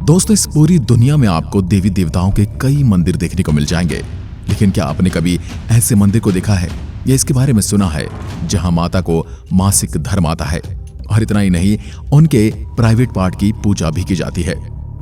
दोस्तों, इस पूरी दुनिया में आपको देवी देवताओं के कई मंदिर देखने को मिल जाएंगे, लेकिन क्या आपने कभी ऐसे मंदिर को देखा है या इसके बारे में सुना है जहां माता को मासिक धर्म आता है? और इतना ही नहीं, उनके प्राइवेट पार्ट की पूजा भी की जाती है।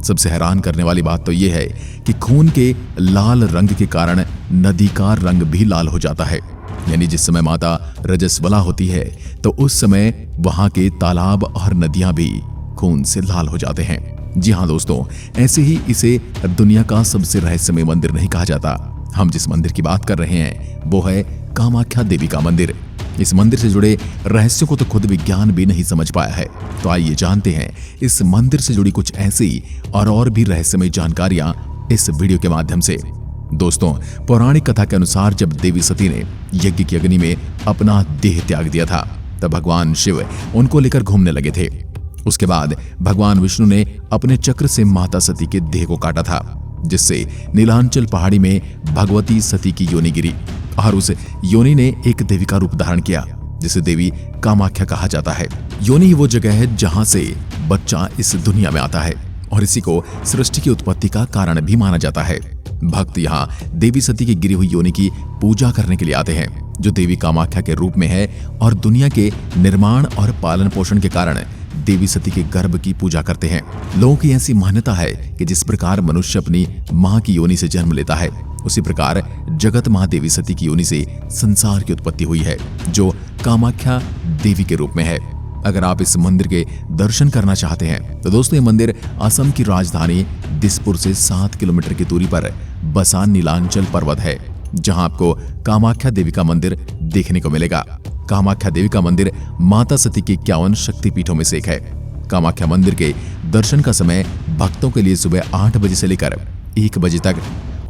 सबसे हैरान करने वाली बात तो यह है कि खून के लाल रंग के कारण नदी का रंग भी लाल हो जाता है। यानी जिस समय माता रजस्वला होती है तो उस समय वहां के तालाब और नदियां भी खून से लाल हो जाते हैं। जी हाँ दोस्तों, ऐसे ही इसे दुनिया का सबसे रहस्यमय मंदिर नहीं कहा जाता। हम जिस मंदिर की बात कर रहे हैं वो है कामाख्या देवी का मंदिर। इस मंदिर से जुड़े रहस्यों को तो खुद विज्ञान भी नहीं समझ पाया है। तो आइए जानते हैं इस मंदिर से जुड़ी कुछ ऐसी और भी रहस्यमय जानकारियां इस वीडियो के माध्यम से। दोस्तों, पौराणिक कथा के अनुसार जब देवी सती ने यज्ञ की अग्नि में अपना देह त्याग दिया था तब भगवान शिव उनको लेकर घूमने लगे थे। उसके बाद भगवान विष्णु ने अपने चक्र से माता सती के देह को काटा था, जिससे नीलांचल पहाड़ी में भगवती सती की योनि गिरी और उस योनि ने एक देवी का रूप धारण किया, जिसे देवी कामाख्या कहा जाता है। योनि ही वो जगह है जहां से बच्चा इस दुनिया में आता है और इसी को सृष्टि की उत्पत्ति का कारण भी माना जाता है। भक्त यहाँ देवी सती की गिरी हुई योनि की पूजा करने के लिए आते हैं, जो देवी कामाख्या के रूप में है, और दुनिया के निर्माण और पालन पोषण के कारण देवी सती के गर्भ की पूजा करते हैं। लोगों की ऐसी मान्यता है कि जिस प्रकार मनुष्य अपनी मां की योनि से जन्म लेता है, उसी प्रकार जगत मां देवी सती की योनि से संसार की उत्पत्ति हुई है, जो कामाख्या देवी के रूप में है। अगर आप इस मंदिर के दर्शन करना चाहते हैं तो दोस्तों, ये मंदिर असम की राजधानी दिसपुर से 7 किलोमीटर की दूरी पर बसा नीलांचल पर्वत है, जहां आपको कामाख्या देवी का मंदिर देखने को मिलेगा। कामाख्या देवी का मंदिर माता सती के 51 शक्तिपीठों में से एक है। कामाख्या मंदिर के दर्शन का समय भक्तों के लिए सुबह 8 बजे से लेकर 1 बजे तक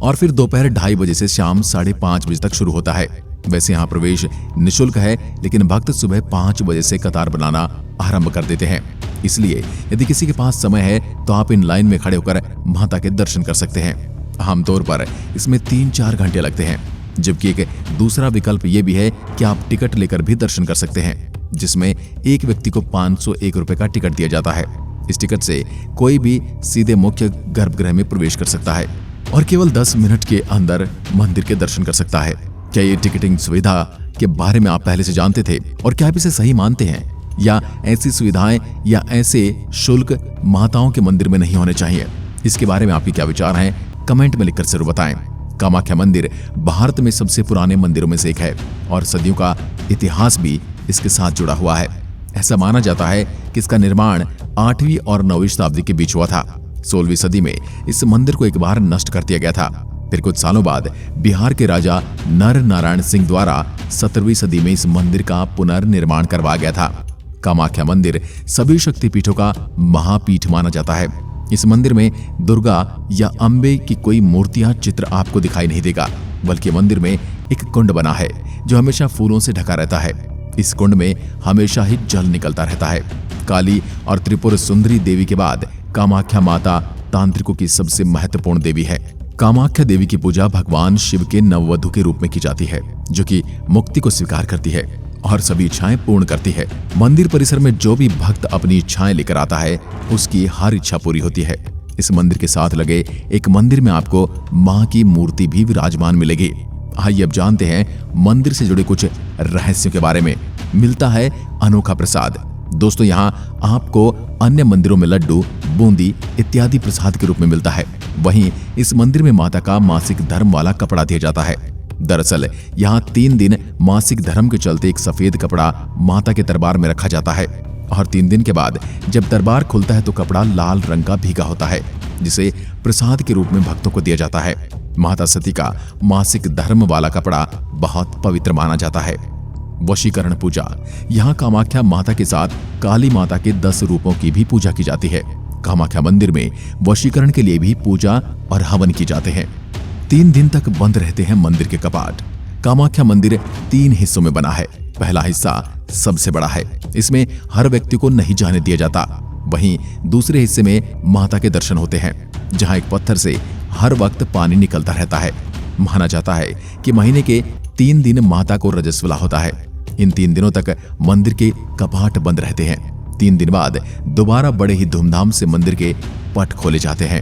और फिर दोपहर 2:30 बजे से शाम 5:30 बजे तक शुरू होता है। वैसे यहाँ प्रवेश निःशुल्क है, लेकिन भक्त सुबह 5 बजे से कतार बनाना आरंभ कर देते हैं। इसलिए यदि किसी के पास समय है तो आप इन लाइन में खड़े होकर माता के दर्शन कर सकते हैं। आमतौर पर इसमें 3-4 घंटे लगते हैं, जबकि एक दूसरा विकल्प ये भी है कि आप टिकट लेकर भी दर्शन कर सकते हैं, जिसमें एक व्यक्ति को 501 रुपए का टिकट दिया जाता है। इस टिकट से कोई भी सीधे मुख्य गर्भगृह में प्रवेश कर सकता है और केवल 10 मिनट के अंदर मंदिर के दर्शन कर सकता है। क्या ये टिकटिंग सुविधा के बारे में आप पहले से जानते थे और क्या आप इसे सही मानते हैं, या ऐसी सुविधाएं या ऐसे शुल्क माताओं के मंदिर में नहीं होने चाहिए? इसके बारे में आपके क्या विचार हैं, कमेंट में लिखकर जरूर बताएं। कामाख्या मंदिर भारत में सबसे पुराने मंदिरों में से एक है और सदियों का इतिहास भी इसके साथ जुड़ा हुआ है। ऐसा माना जाता है कि इसका निर्माण 8वीं और 9वीं शताब्दी के बीच हुआ था। 16वीं सदी में इस मंदिर को एक बार नष्ट कर दिया गया था। फिर कुछ सालों बाद बिहार के राजा नर नारायण सिंह द्वारा 17वीं सदी में इस मंदिर का पुनर्निर्माण करवाया गया था। कामाख्या मंदिर सभी शक्तिपीठों का महापीठ माना जाता है। इस मंदिर में दुर्गा या अंबे की कोई मूर्तियां चित्र आपको दिखाई नहीं देगा, बल्कि मंदिर में एक कुंड बना है जो हमेशा फूलों से ढका रहता है। इस कुंड में हमेशा ही जल निकलता रहता है। काली और त्रिपुर सुंदरी देवी के बाद कामाख्या माता तांत्रिकों की सबसे महत्वपूर्ण देवी है। कामाख्या देवी की पूजा भगवान शिव के नववधु के रूप में की जाती है, जो कि मुक्ति को स्वीकार करती है और सभी इच्छाएं पूर्ण करती है। मंदिर परिसर में जो भी भक्त अपनी इच्छाएं लेकर आता है, उसकी हर इच्छा पूरी होती है। इस मंदिर के साथ लगे एक मंदिर में आपको मां की मूर्ति भी विराजमान मिलेगी। आइए अब जानते हैं मंदिर से जुड़े कुछ रहस्यों के बारे में। मिलता है अनोखा प्रसाद। दोस्तों, यहाँ आपको अन्य मंदिरों में लड्डू, बूंदी इत्यादि प्रसाद के रूप में मिलता है, वहीं इस मंदिर में माता का मासिक धर्म वाला कपड़ा दिया जाता है। दरअसल यहाँ 3 दिन मासिक धर्म के चलते एक सफेद कपड़ा माता के दरबार में रखा जाता है और 3 दिन के बाद जब दरबार खुलता है तो कपड़ा लाल रंग का भीगा होता है, जिसे प्रसाद के रूप में भक्तों को दिया जाता है। माता सती का मासिक धर्म वाला कपड़ा बहुत पवित्र माना जाता है। वशीकरण पूजा। यहाँ कामाख्या माता के साथ काली माता के 10 रूपों की भी पूजा की जाती है। कामाख्या मंदिर में वशीकरण के लिए भी पूजा और हवन की जाते हैं। 3 दिन तक बंद रहते हैं मंदिर के कपाट। कामाख्या मंदिर 3 हिस्सों में बना है। पहला हिस्सा सबसे बड़ा है, इसमें हर व्यक्ति को नहीं जाने दिया जाता। वहीं दूसरे हिस्से में माता के दर्शन होते हैं, जहां एक पत्थर से हर वक्त पानी निकलता रहता है। माना जाता है कि महीने के 3 दिन माता को रजस्वला होता है। इन 3 दिनों तक मंदिर के कपाट बंद रहते हैं। 3 दिन बाद दोबारा बड़े ही धूमधाम से मंदिर के पट खोले जाते हैं।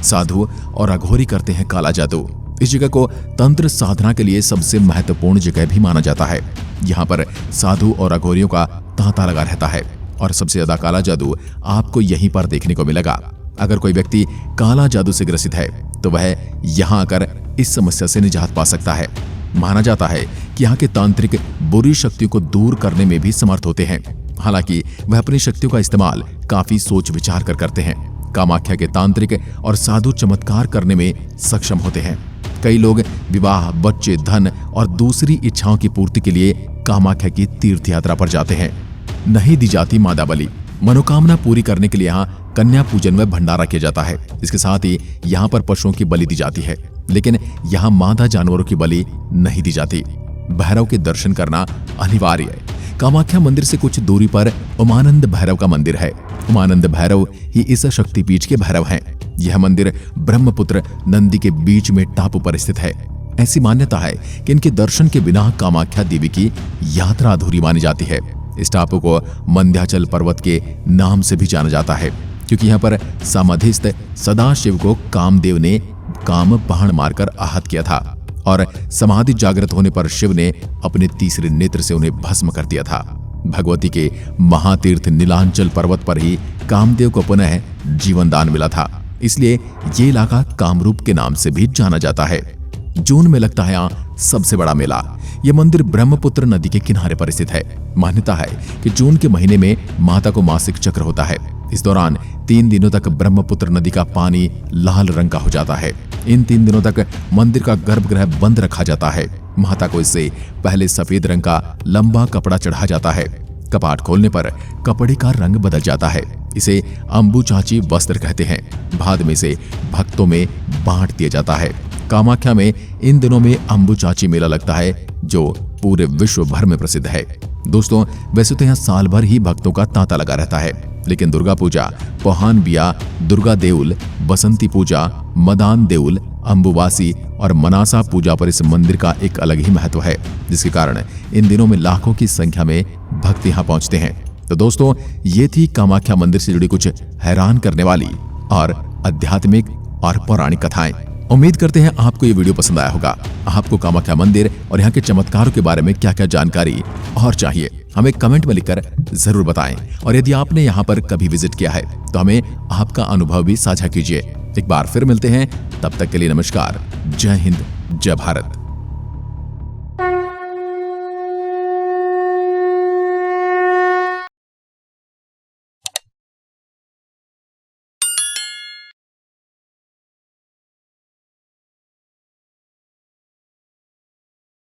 साधु और अघोरी करते हैं काला जादू। इस जगह को तंत्र साधना के लिए सबसे महत्वपूर्ण जगह भी माना जाता है। यहाँ पर साधु और अघोरियों का तांता लगा रहता है और सबसे ज्यादा काला जादू आपको यहीं पर देखने को मिलेगा। अगर कोई व्यक्ति काला जादू से ग्रसित है तो वह यहाँ आकर इस समस्या से निजात पा सकता है। माना जाता है कि यहाँ के तांत्रिक बुरी शक्तियों को दूर करने में भी समर्थ होते हैं। हालांकि वह अपनी शक्तियों का इस्तेमाल काफी सोच विचार कर करते हैं। कामाख्या के तांत्रिक और साधु चमत्कार करने में सक्षम होते हैं। कई लोग विवाह, बच्चे, धन और दूसरी इच्छाओं की पूर्ति के लिए कामाख्या की तीर्थ यात्रा पर जाते हैं। नहीं दी जाती मादा बलि। मनोकामना पूरी करने के लिए यहाँ कन्या पूजन व भंडारा किया जाता है। इसके साथ ही यहाँ पर पशुओं की बलि दी जाती है, लेकिन यहाँ मादा जानवरों की बलि नहीं दी जाती। भैरव के दर्शन करना अनिवार्य है। कामाख्या मंदिर से कुछ दूरी पर उमानंद भैरव का मंदिर है। उमानंद भैरव ही इस शक्तिपीठ के भैरव हैं। यह मंदिर ब्रह्मपुत्र नंदी के बीच में टापू पर स्थित है। ऐसी मान्यता है कि इनके दर्शन के बिना कामाख्या देवी की यात्रा अधूरी मानी जाती है। इस टापू को मंध्याचल पर्वत के नाम से भी जाना जाता है, क्योंकि यहाँ पर समाधिस्थ सदाशिव को कामदेव ने काम बाण मारकर आहत किया था और समाधि जागृत होने पर शिव ने अपने तीसरे नेत्र से उन्हें भस्म कर दिया था। भगवती के महातीर्थ नीलांचल पर्वत पर ही कामदेव को पुनः जीवन दान मिला था। इसलिए ये इलाका कामरूप के नाम से भी जाना जाता है। जून में लगता है यहाँ सबसे बड़ा मेला। यह मंदिर ब्रह्मपुत्र नदी के किनारे पर स्थित है। मान्यता है कि जून के महीने में माता को मासिक चक्र होता है। इस दौरान 3 दिनों तक ब्रह्मपुत्र नदी का पानी लाल रंग का हो जाता है। इन 3 दिनों तक मंदिर का गर्भगृह बंद रखा जाता है। माता को इससे पहले सफेद रंग का लंबा कपड़ा चढ़ा जाता है। कपाट खोलने पर कपड़े का रंग बदल जाता है। इसे अम्बु चाची वस्त्र कहते हैं। बाद में इसे भक्तों में बांट दिया जाता है। कामाख्या में इन दिनों में अम्बु चाची मेला लगता है, जो पूरे विश्व भर में प्रसिद्ध है। दोस्तों, वैसे तो यहाँ साल भर ही भक्तों का तांता लगा रहता है, लेकिन दुर्गा पूजा, पोहान बिया, दुर्गा देउल, बसंती पूजा, मदान देउल, अम्बुवासी और मनासा पूजा पर इस मंदिर का एक अलग ही महत्व है, जिसके कारण इन दिनों में लाखों की संख्या में भक्त यहाँ पहुंचते हैं। तो दोस्तों, ये थी कामाख्या मंदिर से जुड़ी कुछ हैरान करने वाली और आध्यात्मिक और पौराणिक कथाएं। उम्मीद करते हैं आपको ये वीडियो पसंद आया होगा। आपको कामाख्या मंदिर और यहाँ के चमत्कारों के बारे में क्या क्या जानकारी और चाहिए, हमें कमेंट में लिखकर जरूर बताएं। और यदि आपने यहाँ पर कभी विजिट किया है तो हमें आपका अनुभव भी साझा कीजिए। एक बार फिर मिलते हैं, तब तक के लिए नमस्कार। जय हिंद, जय भारत।